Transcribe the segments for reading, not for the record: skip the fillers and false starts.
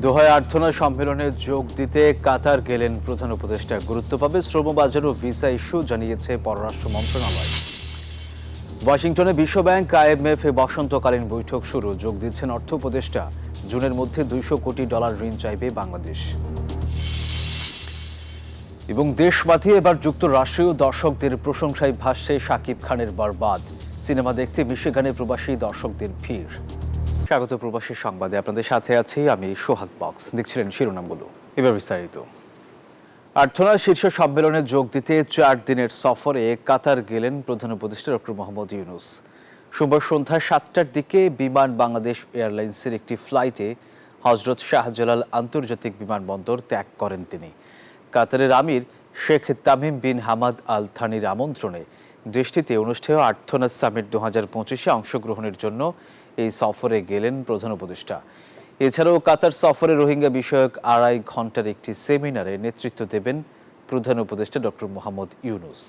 দোহায় আর্থনা সম্মেলনে যোগ দিতে কাতার গেলেন প্রধান উপদেষ্টা। গুরুত্ব পাবে শ্রম বাজার ও ভিসা ইস্যু, জানিয়েছে পররাষ্ট্র মন্ত্রণালয়। ওয়াশিংটনে বিশ্বব্যাংক আইএমএফ বসন্তকালীন বৈঠক শুরু, যোগ দিচ্ছেন অর্থ উপদেষ্টা। জুনের মধ্যে $200 কোটি ঋণ চাইবে বাংলাদেশ। এবং দেশ বাঁধিয়ে এবার যুক্তরাষ্ট্রীয় দর্শকদের প্রশংসায় ভাসছে শাকিব খানের বরবাদ। সিনেমা দেখতে মিশিগানে প্রবাসী দর্শকদের ভিড়। স্বাগত প্রবাসী সংবাদে, আপনাদের সাথে আছি আমি সোহাগ বক্স। দেখছিলেন শিরোনামগুলো, এবার বিস্তারিত। আর্থনা শীর্ষ সম্মেলনে যোগ দিতে 4 দিনের সফরে কাতার গেলেন প্রধান উপদেষ্টা ডক্টর মোহাম্মদ ইউনূস। সোমবার সন্ধ্যা 7টার দিকে বিমান বাংলাদেশ এয়ারলাইন্সের একটি ফ্লাইটে হজরত শাহজালাল আন্তর্জাতিক বিমানবন্দর ত্যাগ করেন তিনি। কাতারের আমির Sheikh Tamim bin Hamad Al থানির আমন্ত্রণে দেশটিতে অনুষ্ঠেয় আর্থনা সামিট 2025-এ অংশগ্রহণের জন্য এই সফরে গেলেন প্রধান উপদেষ্টা। এছাড়াও কাতার সফরে রোহিঙ্গা বিষয়ক 2.5 ঘন্টার একটি সেমিনারে নেতৃত্ব দেবেন প্রধান উপদেষ্টা ডক্টর মোহাম্মদ ইউনূস।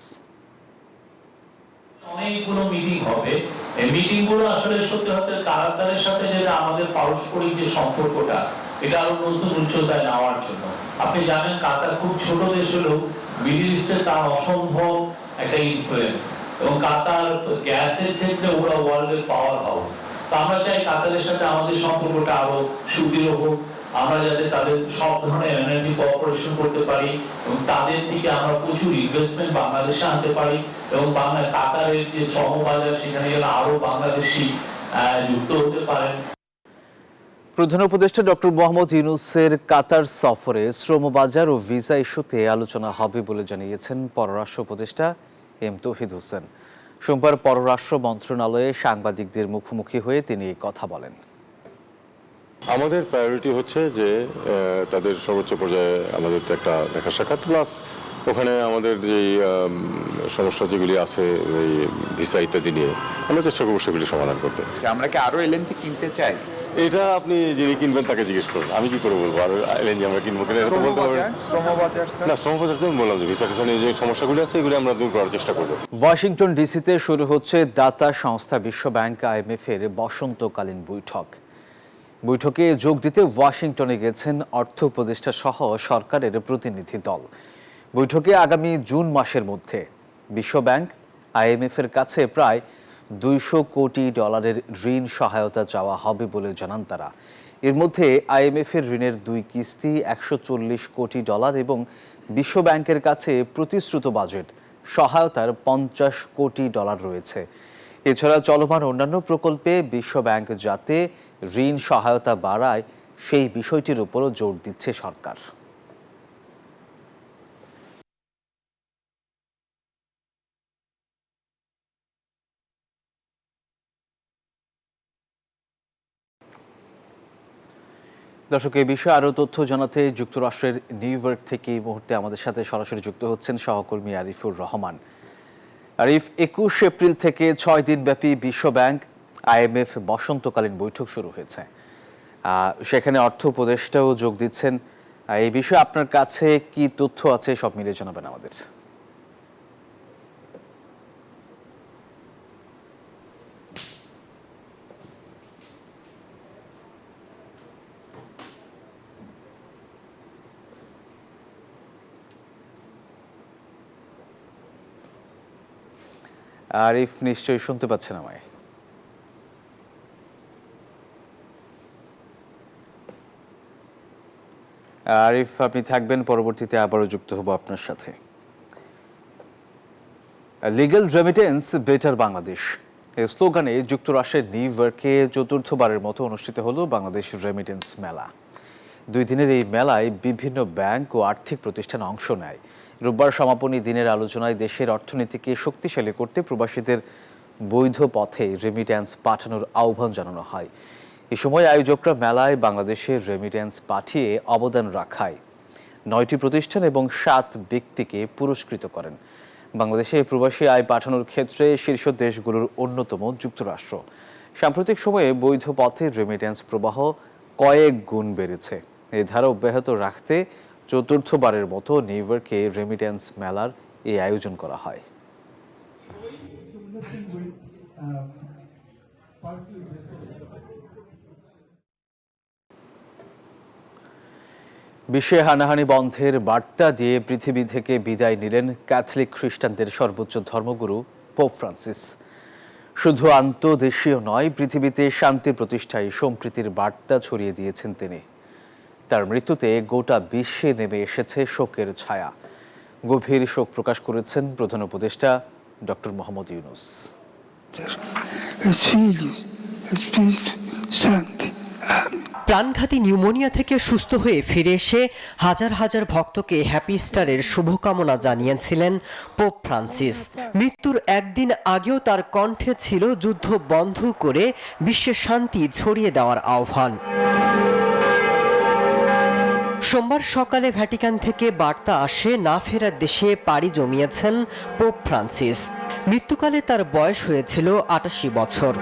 অনেকগুলো মিটিং হবে, এই মিটিংগুলো আসলে সত্যি হতে কাতারের সাথে যেটা আমাদের পারস্পরিক যে সম্পর্কটা, এটা আরো নতুন উচ্চতায় নেওয়ার জন্য। আপনি জানেন কাতার খুব ছোট দেশ হলেও মিডল ইস্টে তার অসম্ভব একটা ইনফ্লুয়েন্স, এবং কাতার গ্যাসের ক্ষেত্রে ওরা ওয়ার্ল্ডের পাওয়ার হাউস। তো আমরা চাই কাতারের সাথে আমাদের সম্পর্কটা আরো সুদৃঢ় হোক, আমরা যাতে তাদের সব ধরনের এনার্জি কোঅপারেশন করতে পারি এবং তাদের থেকে আমরা প্রচুর ইনভেস্টমেন্ট বাংলাদেশে আনতে পারি, এবং কাতারের যে শ্রমবাজার সেখানে যেন আরো বাংলাদেশি যুক্ত হতে পারেন। প্রধান উপদেষ্টা ডক্টর মোহাম্মদ ইউনূসের কাতার সফরে শ্রমবাজার ও ভিসা ইস্যুতে আলোচনা হবে বলে জানিয়েছেন পররাষ্ট্র উপদেষ্টা এম তৌহিদ হোসেন। সোমবার পররাষ্ট্র মন্ত্রণালয়ে সাংবাদিকদের মুখোমুখি হয়ে তিনি এই কথা বলেন। আমাদের প্রায়োরিটি হচ্ছে যে তাদের সর্বোচ্চ পর্যায়ে আমাদের তো একটা দেখা সাক্ষাৎ, প্লাস ওখানে আমাদের যেই সমস্যা যেগুলি আছে ওই ভিসা ইত্যাদি নিয়ে আমরা চেষ্টা করবো সেগুলি সমাধান করতে। আমরা কি আরো এলএনজি কিনতে চাই? এটা আপনি যিনি কিনবেন তাকে জিজ্ঞেস করুন, আমি কি করে বলবো আরো এলএনজি আমরা কিনবো কিনা। শ্রমবাজার তো বললাম যে ভিসা টিসা নিয়ে যে সমস্যাগুলি আছে এগুলি আমরা দূর করার চেষ্টা করবো। ওয়াশিংটন ডিসিতে শুরু হচ্ছে দাতা সংস্থা বিশ্বব্যাংক আইএমএফ-এর বসন্তকালীন বৈঠক। বৈঠকে যোগ দিতে ওয়াশিংটনে গেছেন অর্থ উপদেষ্টা সহ সরকারের প্রতিনিধি দল। বৈঠকে আগামী জুন মাসের মধ্যে বিশ্বব্যাংক আইএমএফ-এর কাছে প্রায় $200 কোটি ঋণ সহায়তা চাওয়া হবে বলে জানান তারা। এর মধ্যে আইএমএফ-এর ঋণের 2 কিস্তি $140 কোটি এবং বিশ্বব্যাংকের কাছে প্রতিশ্রুত বাজেট সহায়তার $50 কোটি রয়েছে। এছাড়া চলমান অন্যান্য প্রকল্পে বিশ্বব্যাংক যাতে ঋণ সহায়তা বাড়ায় সেই বিষয়টির উপরও জোর দিচ্ছে সরকার। দর্শক, এই বিষয়ে আরও তথ্য জানাতে যুক্তরাষ্ট্রের নিউ ইয়র্ক থেকে এই মুহূর্তে আমাদের সাথে সরাসরি যুক্ত হচ্ছেন সহকর্মী আরিফুর রহমান। আরিফ, 21 এপ্রিল থেকে 6 দিনব্যাপী বিশ্বব্যাংক আইএমএফ বসন্তকালীন বৈঠক শুরু হয়েছে। সেখানে অর্থ উপদেষ্টাও যোগ দিচ্ছেন। এই বিষয়ে আপনার কাছে কি তথ্য আছে সব মিলিয়ে জানাবেন আমাদের। আরিফ নিশ্চয়ই শুনতে পাচ্ছেন আমায়? আরিফ, আপনি থাকবেন, পরবর্তীতে আবারও যুক্ত হব আপনার সাথে। লিগ্যাল রেমিটেন্স বেটার বাংলাদেশ এই স্লোগানে যুক্তরাষ্ট্রের নিউ ইয়র্কে চতুর্থবারের মতো অনুষ্ঠিত হলো বাংলাদেশ রেমিটেন্স মেলা। 2 দিনের এই মেলায় বিভিন্ন ব্যাংক ও আর্থিক প্রতিষ্ঠান অংশ নেয়। রোববার সমাপনী দিনের আলোচনায় দেশের অর্থনীতিকে শক্তিশালী করতে প্রবাসীদের বৈধ পথে রেমিট্যান্স পাঠানোর আহ্বান জানানো হয়। এ সময় আয়োজকরা মেলায় বাংলাদেশের রেমিট্যান্স পাঠিয়ে অবদান রাখায় 9টি প্রতিষ্ঠান এবং 7 ব্যক্তিকে পুরস্কৃত করেন। বাংলাদেশে প্রবাসী আয় পাঠানোর ক্ষেত্রে শীর্ষ দেশগুলোর অন্যতম যুক্তরাষ্ট্র। সাম্প্রতিক সময়ে বৈধ পথে রেমিট্যান্স প্রবাহ কয়েক গুণ বেড়েছে। এই ধারা অব্যাহত রাখতে চতুর্থবারের মতো নিউ ইয়র্কে রেমিট্যান্স মেলার এই আয়োজন করা হয়। বিশ্বে হানাহানি বন্ধের বার্তা দিয়ে পৃথিবী থেকে বিদায় নিলেন ক্যাথলিক খ্রিস্টানদের সর্বোচ্চ ধর্মগুরু পোপ ফ্রান্সিস। শুধু আন্তদেশীয় নয়, পৃথিবীতে শান্তি প্রতিষ্ঠায় সম্প্রীতির বার্তা ছড়িয়ে দিয়েছেন তিনি। তার মৃত্যুতে গোটা বিশ্বে নেমে এসেছে শোকের ছায়া। গভীর শোক প্রকাশ করেছেন প্রধান উপদেষ্টা ডক্টর মোহাম্মদ ইউনূস। প্রাণঘাতী নিউমোনিয়া থেকে সুস্থ হয়ে ফিরে এসে হাজার হাজার ভক্তকে হ্যাপি ইস্টারের শুভকামনা জানিয়েছিলেন পোপ ফ্রান্সিস। মৃত্যুর একদিন আগেও তার কণ্ঠে ছিল যুদ্ধ বন্ধ করে বিশ্বে শান্তি ছড়িয়ে দেওয়ার আহ্বান। সোমবার সকালে ভ্যাটিকান থেকে বার্তা আসে, না ফেরার দেশে পাড়ি জমিয়েছেন পোপ ফ্রান্সিস। মৃত্যুকালে তার বয়স হয়েছিল ৮৮ বছর।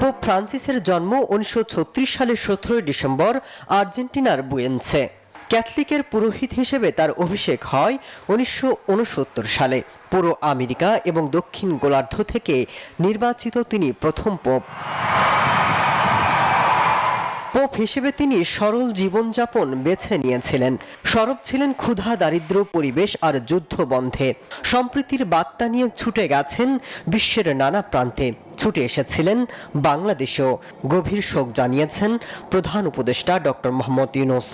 পোপ ফ্রান্সিসের জন্ম 1936 সালের 17 ডিসেম্বর আর্জেন্টিনার বুয়েন্সে। ক্যাথলিকের পুরোহিত হিসেবে তার অভিষেক হয় 1969 সালে। পুরো আমেরিকা এবং দক্ষিণ গোলার্ধ থেকে নির্বাচিত তিনি প্রথম পোপ। পোপ হিসেবে তিনি সরল জীবনযাপন বেছে নিয়েছিলেন। সরব ছিলেন ক্ষুধা, দারিদ্র্য, পরিবেশ আর যুদ্ধ বন্ধে। সম্প্রীতির বার্তা নিয়ে ছুটে গেছেন বিশ্বের নানা প্রান্তে। ছুটে এসেছিলেন বাংলাদেশেও। গভীর শোক জানিয়েছেন প্রধান উপদেষ্টা ডক্টর মোহাম্মদ ইউনূস।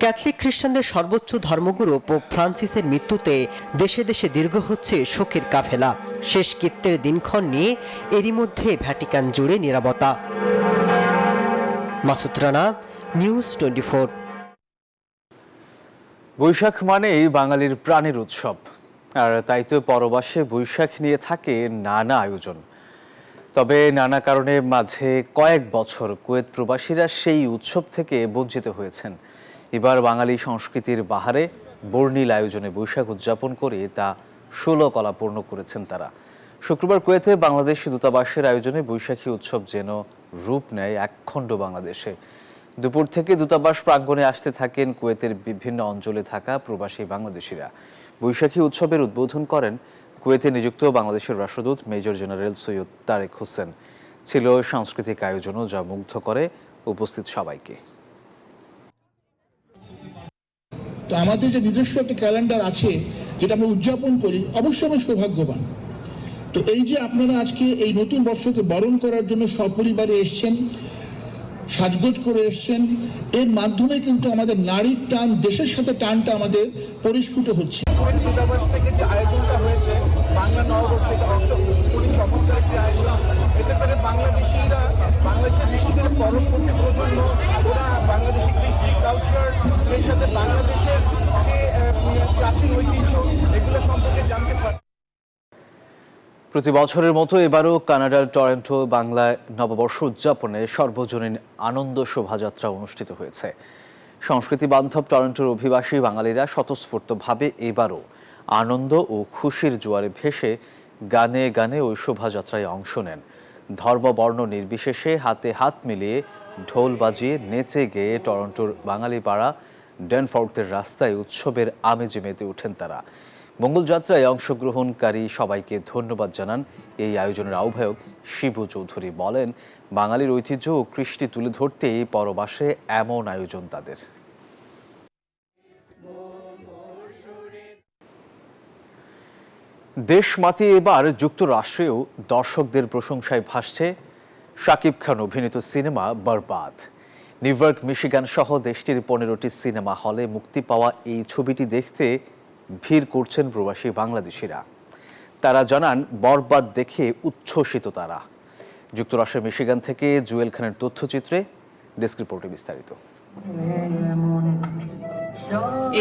ক্যাথলিক খ্রিস্টানদের সর্বোচ্চ ধর্মগুরু পোপ ফ্রান্সিসের মৃত্যুতে দেশে দেশে দীর্ঘ হচ্ছে শোকের কাফেলা। শেষকৃত্যের দিনক্ষণ নিয়ে এরই মধ্যে ভ্যাটিকান জুড়ে নীরবতা। মাসুদ রানা, নিউজ 24। বৈশাখ মানেই বাঙালির প্রাণের উৎসব, আর তাই তো পরবাসে বৈশাখ নিয়ে থাকে নানা আয়োজন। তবে নানা কারণে মাঝে কয়েক বছর কুয়েত প্রবাসীরা সেই উৎসব থেকে বঞ্চিত হয়েছেন। এবার বাঙালি সংস্কৃতির বাহারে বর্ণিল আয়োজনে বৈশাখ উদযাপন করে তা ষোলকলাপূর্ণ করেছেন তারা। শুক্রবার কুয়েতে বাংলাদেশি দূতাবাসের আয়োজনে বৈশাখী উৎসব যেন রূপ নেয় একখণ্ড বাংলাদেশে। দুপুর থেকে দূতাবাস প্রাঙ্গণে আসতে থাকেন কুয়েতের বিভিন্ন অঞ্চলে থাকা প্রবাসী বাংলাদেশিরা। বৈশাখী উৎসবের উদ্বোধন করেন কুয়েতে নিযুক্ত বাংলাদেশের রাষ্ট্রদূত মেজর জেনারেল সৈয়দ তারেক হোসেন। ছিল সাংস্কৃতিক আয়োজনও, যা মুগ্ধ করে উপস্থিত সবাইকে। তো আমাদের যে নিজস্ব একটা ক্যালেন্ডার আছে যেটা আমরা উদযাপন করি, অবশ্যই আমরা সৌভাগ্যবান। তো এই যে আপনারা আজকে এই নতুন বর্ষকে বরণ করার জন্য সপরিবারে এসছেন, সাজগোজ করে এসছেন, এর মাধ্যমে কিন্তু আমাদের নারীর টান, দেশের সাথে টানটা আমাদের পরিস্ফুট হচ্ছে। দূতাবাস থেকে যে আয়োজনটা হয়েছে বাংলা নববর্ষ, এটা খুবই চমৎকার একটি আয়োজন। এতে করে বাংলাদেশিরা, বাংলাদেশের বিশেষ করে পরবর্তী প্রজন্ম, ওরা বাংলাদেশি কৃষ্টি কালচার, এর সাথে বাংলাদেশের যে প্রাচীন ঐতিহ্য, এগুলো সম্পর্কে জানতে পারে। প্রতি বছরের মতো এবারও কানাডার টরন্টো বাংলায় নববর্ষ উদযাপনে সর্বজনীন আনন্দ শোভাযাত্রা অনুষ্ঠিত হয়েছে। সংস্কৃতি বান্ধব টরন্টোর অভিবাসী বাঙালিরা স্বতঃস্ফূর্তভাবে এবারও আনন্দ ও খুশির জোয়ারে ভেসে গানে গানে ওই শোভাযাত্রায় অংশ নেন। ধর্ম বর্ণ নির্বিশেষে হাতে হাত মিলিয়ে ঢোল বাজিয়ে নেচে গেয়ে টরন্টোর বাঙালি পাড়া ড্যানফোর্থের রাস্তায় উৎসবের আমেজে মেতে ওঠেন তারা। মঙ্গলযাত্রায় অংশগ্রহণকারী সবাইকে ধন্যবাদ জানান এই আয়োজনের আহ্বায়ক শিবু চৌধুরী। বলেন, বাঙালির ঐতিহ্য ও কৃষ্টি তুলে ধরতে এই পরবাসে এমন আয়োজন তাদের। দেশ মাতিয়ে এবার যুক্তরাষ্ট্রেও দর্শকদের প্রশংসায় ভাসছে শাকিব খান অভিনীত সিনেমা বরবাদ। নিউ ইয়র্ক, মিশিগান সহ দেশটির 15টি সিনেমা হলে মুক্তি পাওয়া এই ছবিটি দেখতে ভিড় করছেন প্রবাসী বাংলাদেশিরা। তারা জানান, বরবাদ দেখে উচ্ছ্বসিত তারা। যুক্তরাষ্ট্রের মিশিগান থেকে জুয়েল খানের তথ্যচিত্রে, ডেস্ক রিপোর্টে বিস্তারিত।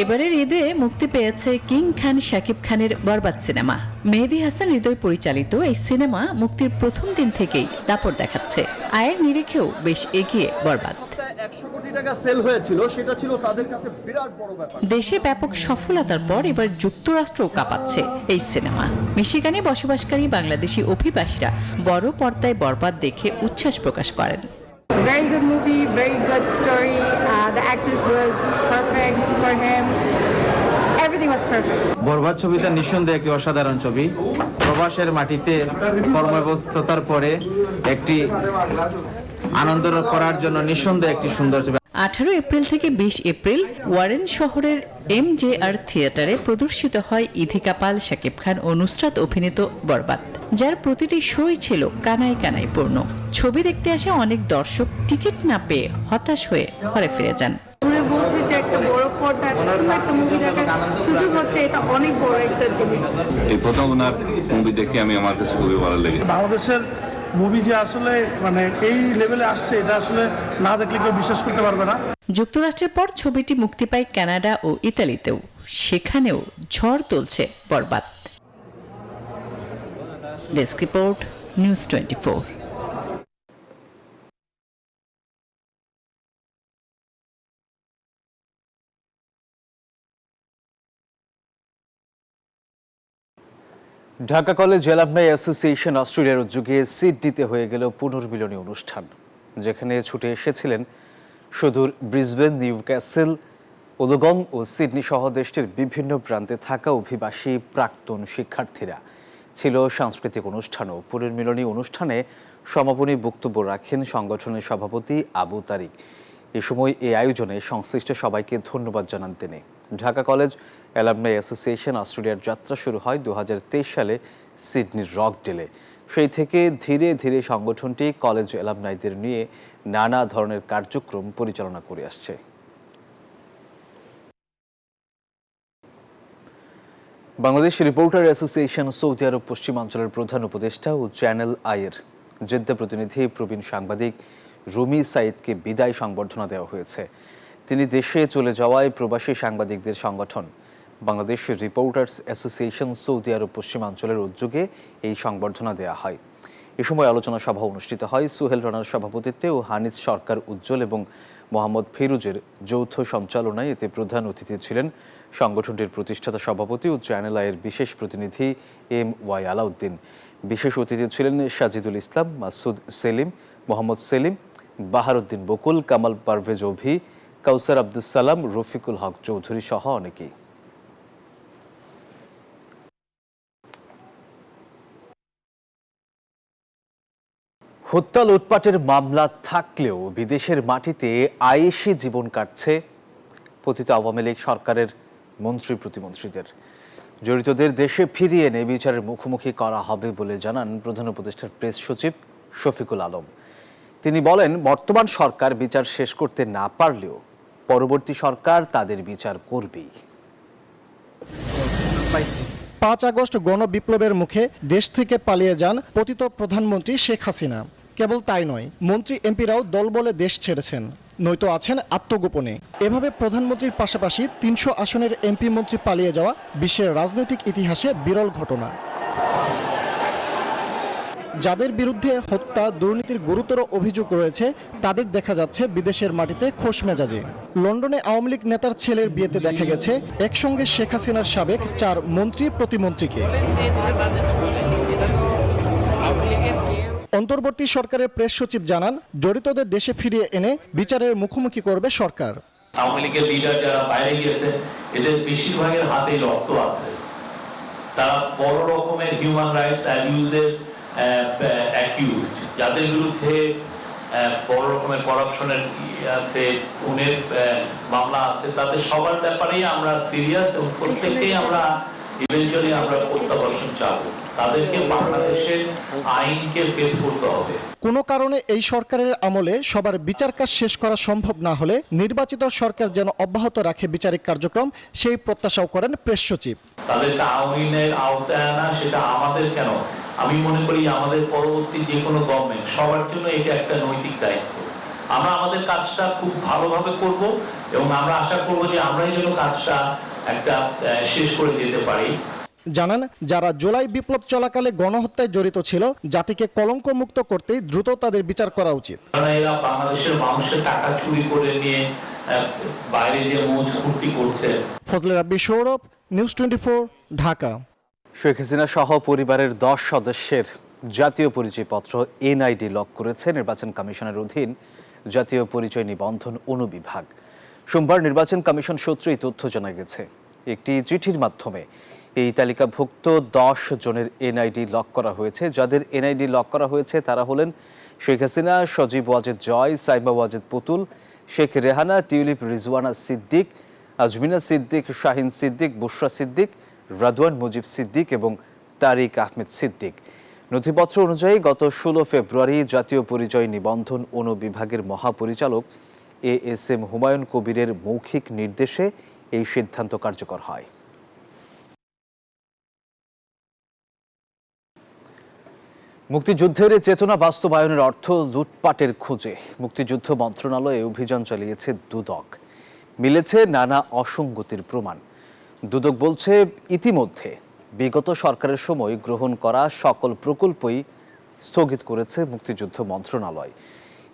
এবারের ঈদে মুক্তি পেয়েছে কিং খান শাকিব খানের বরবাদ সিনেমা। মেহেদী হাসান হৃদয় পরিচালিত এই সিনেমা মুক্তির প্রথম দিন থেকেই দাপট দেখাচ্ছে। আয়ের নিরিখেও বেশ এগিয়ে বরবাদ। 100 কোটি টাকা সেল হয়েছিল, সেটা ছিল তাদের কাছে বিরাট বড় ব্যাপার। দেশে ব্যাপক সফলতার পর এবার যুক্তরাষ্ট্রও কাঁপাচ্ছে এই সিনেমা। মিশিগানে বসবাসকারী বাংলাদেশি অভিবাসীরা বড় পর্দায় বরবাদ দেখে উচ্ছ্বাস প্রকাশ করেন। Very good movie, very good story. The actress was perfect for him. Everything was perfect. বরবাদ ছবিটা নিঃসন্দেহে একটি অসাধারণ ছবি। প্রবাসের মাটিতে কর্মব্যস্ততার পরে একটি আনন্দ করার জন্য নিঃসন্দেহে একটি সুন্দর ছবি। 18 এপ্রিল থেকে 20 এপ্রিল ওয়ারেন শহরের MJR থিয়েটারে প্রদর্শিত হয় ইথিকা পাল, শাকিব খান ও নুসরাত অভিনীত বরবাদ, যার প্রতিটি শোই ছিল কানায় কানায় পূর্ণ। ছবি দেখতে আসা অনেক দর্শক টিকিট না পেয়ে হতাশ হয়ে ঘরে ফিরে যান। ঘুরে বসে যে একটা বড় পর্দা একটা মুভি দেখার সুযোগ হচ্ছে, এটা অনেক বড় একটা জিনিস। এই প্রথম ওনার মুভি দেখে আমার কাছে খুবই ভালো লেগেছে। বাংলাদেশের মুভি যে আসলে এই লেভেলে আসছে, এটা আসলে না দেখলে কেউ বিশ্বাস করতে পারবে না। যুক্তরাষ্ট্রের পর ছবিটি মুক্তি পায় কানাডা ও ইতালিতেও, সেখানেও ঝড় তুলছে Borbaad. Desk report, news 24। Dhaka college alumni association অস্ট্রেলিয়ার উদ্যোগে সিডনিতে হয়ে গেল পুনর্মিলনী অনুষ্ঠান, যেখানে ছুটে এসেছিলেন সুদূর ব্রিসবেন, নিউক্যাসল, ওলগং ও সিডনি সহ দেশটির বিভিন্ন প্রান্তে থাকা অভিবাসী প্রাক্তন শিক্ষার্থীরা। ছিল সাংস্কৃতিক অনুষ্ঠানও। পুনর্মিলনী অনুষ্ঠানে সমাপনী বক্তব্য রাখেন সংগঠনের সভাপতি আবু তারিক। এ সময় এই আয়োজনে সংশ্লিষ্ট সবাইকে ধন্যবাদ জানান তিনি। ঢাকা কলেজ অ্যালামনাই অ্যাসোসিয়েশন অস্ট্রেলিয়ার যাত্রা শুরু হয় 2023 সালে সিডনির রকডেলে। সেই থেকে ধীরে ধীরে সংগঠনটি কলেজ অ্যালামনাইদের নিয়ে নানা ধরনের কার্যক্রম পরিচালনা করে আসছে। বাংলাদেশ রিপোর্টার অ্যাসোসিয়েশন সৌদি আরব পশ্চিমাঞ্চলের প্রধান উপদেষ্টা ও চ্যানেল আইয়ের জেদ্দা প্রতিনিধি প্রবীণ সাংবাদিক রুমি সাইদকে বিদায় সংবর্ধনা দেওয়া হয়েছে। তিনি দেশে চলে যাওয়ায় প্রবাসী সাংবাদিকদের সংগঠন বাংলাদেশ রিপোর্টার্স অ্যাসোসিয়েশন সৌদি আরব পশ্চিমাঞ্চলের উদ্যোগে এই সংবর্ধনা দেওয়া হয়। এ সময় আলোচনা সভা অনুষ্ঠিত হয় সোহেল রানার সভাপতিত্বে ও হানিজ সরকার উজ্জ্বল এবং মোহাম্মদ ফিরুজের যৌথ সঞ্চালনায়। এতে প্রধান অতিথি ছিলেন সংগঠনটির প্রতিষ্ঠাতা সভাপতি ও চ্যানেল আইয়ের বিশেষ প্রতিনিধি MY আলাউদ্দিন। বিশেষ অতিথি ছিলেন সাজিদুল ইসলাম, মাসুদ সেলিম, মোহাম্মদ সেলিম, বাহারুদ্দিন বকুল, কামাল পারভেজ অভি, কাউসার আব্দুস সালাম, রফিকুল হক চৌধুরী সহ অনেকেই। হত্যা লুটপাটের মামলা থাকলেও বিদেশের মাটিতে আয়েশি জীবন কাটছে পতিত আওয়ামী লীগ সরকারের মন্ত্রী প্রতিমন্ত্রীদের। জড়িতদের দেশে ফিরিয়ে এনে বিচারের মুখোমুখি করা হবে বলে জানান প্রধান উপদেষ্টার প্রেস সচিব শফিকুল আলম। তিনি বলেন, বর্তমান সরকার বিচার শেষ করতে না পারলেও পরবর্তী সরকার তাদের বিচার করবেই। 5 আগস্ট গণবিপ্লবের মুখে দেশ থেকে পালিয়ে যান পতিত প্রধানমন্ত্রী শেখ হাসিনা। কেবল তাই নয়, মন্ত্রী এমপিরাও দল বলে দেশ ছেড়েছেন, নয়তো আছেন আত্মগোপনে। এভাবে প্রধানমন্ত্রীর পাশাপাশি 300 আসনের এমপি মন্ত্রী পালিয়ে যাওয়া বিশ্বের রাজনৈতিক ইতিহাসে বিরল ঘটনা। যাদের বিরুদ্ধে হত্যা, দুর্নীতির গুরুতর অভিযোগ রয়েছে, তাদের দেখা যাচ্ছে বিদেশের মাটিতে খোশ মেজাজে। লন্ডনে আওয়ামী লীগ নেতার ছেলের বিয়েতে দেখা গেছে একসঙ্গে শেখ হাসিনার সাবেক 4 মন্ত্রী প্রতিমন্ত্রীকে। অন্তর্বর্তী সরকারের প্রেস সচিব জানান, জড়িতদের দেশে ফিরিয়ে এনে বিচারের মুখোমুখি করবে সরকার। আওয়ামী লীগের লিডার যারা বাইরে গিয়েছে, এদের বেশিরভাগের হাতেই রক্ত আছে। তারা বড় রকমের হিউম্যান রাইটস অ্যাবিউজের অ্যাকিউজড, যাদের বিরুদ্ধে বড় রকমের করাপশনের আছে, খুনের মামলা আছে, তাদের সবার ব্যাপারেই আমরা সিরিয়াস এবং প্রত্যেককেই আমরা ইভেন্চুয়ালি আমরা প্রত্যাবর্তন চাবো। তাদেরকে বাংলাদেশের আইনকে ফেস করতে হবে। কোনো কারণে এই সরকারের আমলে সবার বিচার কাজ শেষ করা সম্ভব না হলে নির্বাচিত সরকার যেন অব্যাহত রাখে বিচারিক কার্যক্রম, সেই প্রত্যাশাও করেন প্রেস সচিব। তাদেরকে আইনের আওতায় আনা, সেটা আমাদের কেন, আমি মনে করি আমাদের পরবর্তী যে কোনো গভর্নমেন্ট, সবার জন্য এটা একটা নৈতিক দায়িত্ব। আমরা আমাদের কাজটা খুব ভালোভাবে করব এবং আমরা আশা করব যে আমরাই যেন কাজটা একটা শেষ করে যেতে পারি। জানান, যারা জুলাই বিপ্লব চলাকালে গণহত্যায় জড়িত ছিল, জাতিকে কলঙ্ক মুক্ত করতেই দ্রুত তাদের বিচার করা উচিত। এরা বাংলাদেশের মানুষের টাকা চুরি করে নিয়ে বাইরে যে মৌজ ফুর্তি করছে। ফজলে রাব্বি, সৌরভ, নিউজ 24, ঢাকা। শেখ হাসিনা সহ পরিবারের 10 সদস্যের জাতীয় পরিচয়পত্র NID লক করেছে নির্বাচন কমিশনের অধীন জাতীয় পরিচয় নিবন্ধন অনুবিভাগ। সোমবার নির্বাচন কমিশন সূত্রে এই তথ্য জানা গেছে। একটি চিঠির মাধ্যমে এই তালিকাভুক্ত 10 জনের এনআইডি লক করা হয়েছে। যাদের এনআইডি লক করা হয়েছে তারা হলেন শেখ হাসিনা, সজীব ওয়াজেদ জয়, সাইমা ওয়াজেদ পুতুল, শেখ রেহানা, টিউলিপ রিজওয়ানা সিদ্দিক, আজমিনা সিদ্দিক, শাহিন সিদ্দিক, বুশরা সিদ্দিক, রাদওয়ান মুজিব সিদ্দিক এবং তারিক আহমেদ সিদ্দিক। নথিপত্র অনুযায়ী গত 16 ফেব্রুয়ারি জাতীয় পরিচয় নিবন্ধন অনুবিভাগের মহাপরিচালক এএসএম হুমায়ুন কবিরের মৌখিক নির্দেশে এই সিদ্ধান্ত কার্যকর হয়। মুক্তিযুদ্ধের চেতনা বাস্তবায়নের অর্থ লুটপাটের খোঁজে মুক্তিযুদ্ধ মন্ত্রণালয়ে অভিযান চালিয়েছে দুদক। মিলেছে নানা অসঙ্গতির প্রমাণ। দুদক বলছে, ইতিমধ্যে বিগত সরকারের সময় গ্রহণ করা সকল প্রকল্পই স্থগিত করেছে মুক্তিযুদ্ধ মন্ত্রণালয়।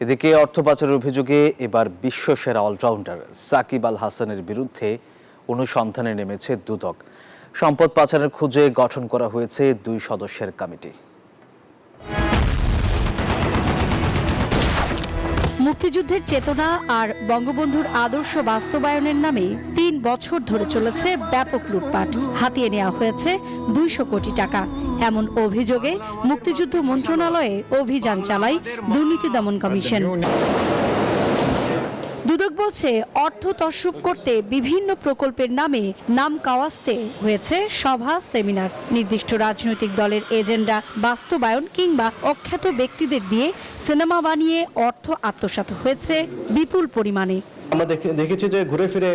এদিকে অর্থ পাচারের অভিযোগে এবার বিশ্বসেরা অলরাউন্ডার সাকিব আল হাসানের বিরুদ্ধে অনুসন্ধানে নেমেছে দুদক। সম্পদ পাচারের খোঁজে গঠন করা হয়েছে 2 সদস্যের কমিটি। মুক্তিযুদ্ধের চেতনা আর বঙ্গবন্ধুর আদর্শ বাস্তবায়নের নামে 3 বছর ধরে চলেছে ব্যাপক লুটপাট। হাতিয়ে নেওয়া হয়েছে 200 কোটি টাকা। এমন অভিযোগে মুক্তিযুদ্ধ মন্ত্রণালয়ে অভিযান চালায় দুর্নীতি দমন কমিশন। দুদক বলছে, অর্থ তসরুপ করতে বিভিন্ন প্রকল্পের নামে নাম কাওয়াস্তে হয়েছে সভা, সেমিনার। নির্দিষ্ট রাজনৈতিক দলের এজেন্ডা বাস্তবায়ন কিংবা অখ্যাত ব্যক্তিদের দিয়ে সিনেমা বানিয়ে অর্থ আত্মসাৎ হয়েছে বিপুল পরিমাণে। আমরা দেখেছি যে ঘুরে ফিরে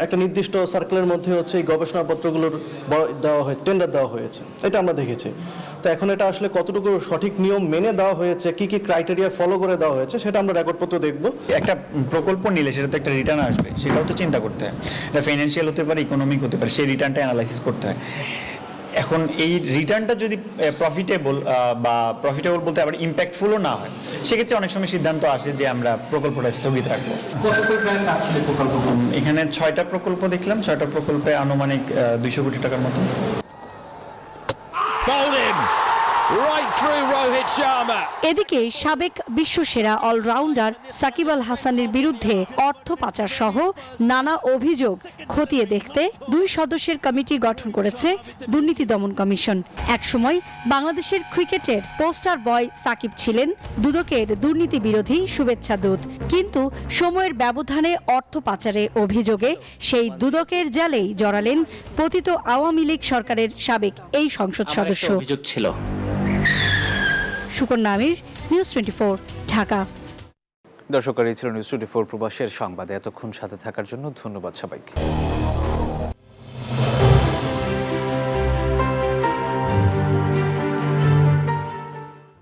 একটা নির্দিষ্ট সার্কেলের মধ্যে হচ্ছে এই গবেষণাপত্রগুলোর দেওয়া হয়, টেন্ডার দেওয়া হয়েছে, এটা আমরা দেখেছি। তো এখন এটা আসলে কতটুকু সঠিক নিয়ম মেনে দেওয়া হয়েছে, কি কি ক্রাইটেরিয়া ফলো করে দেওয়া হয়েছে, সেটা আমরা রেকর্ডপত্র দেখব। একটা প্রকল্প নিলে সেটা তো একটা রিটার্ন আসবে, সেটাও তো চিন্তা করতে হয়। এটা ফাইন্যান্সিয়াল হতে পারে, ইকোনমিক হতে পারে, সেই রিটার্নটা অ্যানালাইসিস করতে হয়। এখন এই রিটার্নটা যদি প্রফিটেবল বলতে আবার ইম্প্যাক্টফুলও না হয়, সেক্ষেত্রে অনেক সময় সিদ্ধান্ত আসে যে আমরা প্রকল্পটা স্থগিত রাখবো। এখানে 6টা প্রকল্প দেখলাম, 6টা প্রকল্পে আনুমানিক 200 কোটি টাকার মতো। এদিকে সাবেক বিশ্বসেরা অলরাউন্ডার সাকিব আল হাসানের বিরুদ্ধে অর্থ পাচার সহ নানা অভিযোগ খতিয়ে দেখতে 2 সদস্যের কমিটি গঠন করেছে দুর্নীতি দমন কমিশন। একসময় বাংলাদেশের ক্রিকেটের পোস্টার বয় সাকিব ছিলেন দুদকের দুর্নীতি বিরোধী শুভেচ্ছা দূত, কিন্তু সময়ের ব্যবধানে অর্থ পাচারে অভিযোগে সেই দুদকের জালেই জড়ালেন পতিত আওয়ামী লীগ সরকারের সাবেক এই সংসদ সদস্য। সুকন্যা আমির, নিউজ 24, ঢাকা। দর্শক, এই ছিল নিউজ 24 প্রবাসের সংবাদে। এতক্ষণ সাথে থাকার জন্য ধন্যবাদ সবাইকে।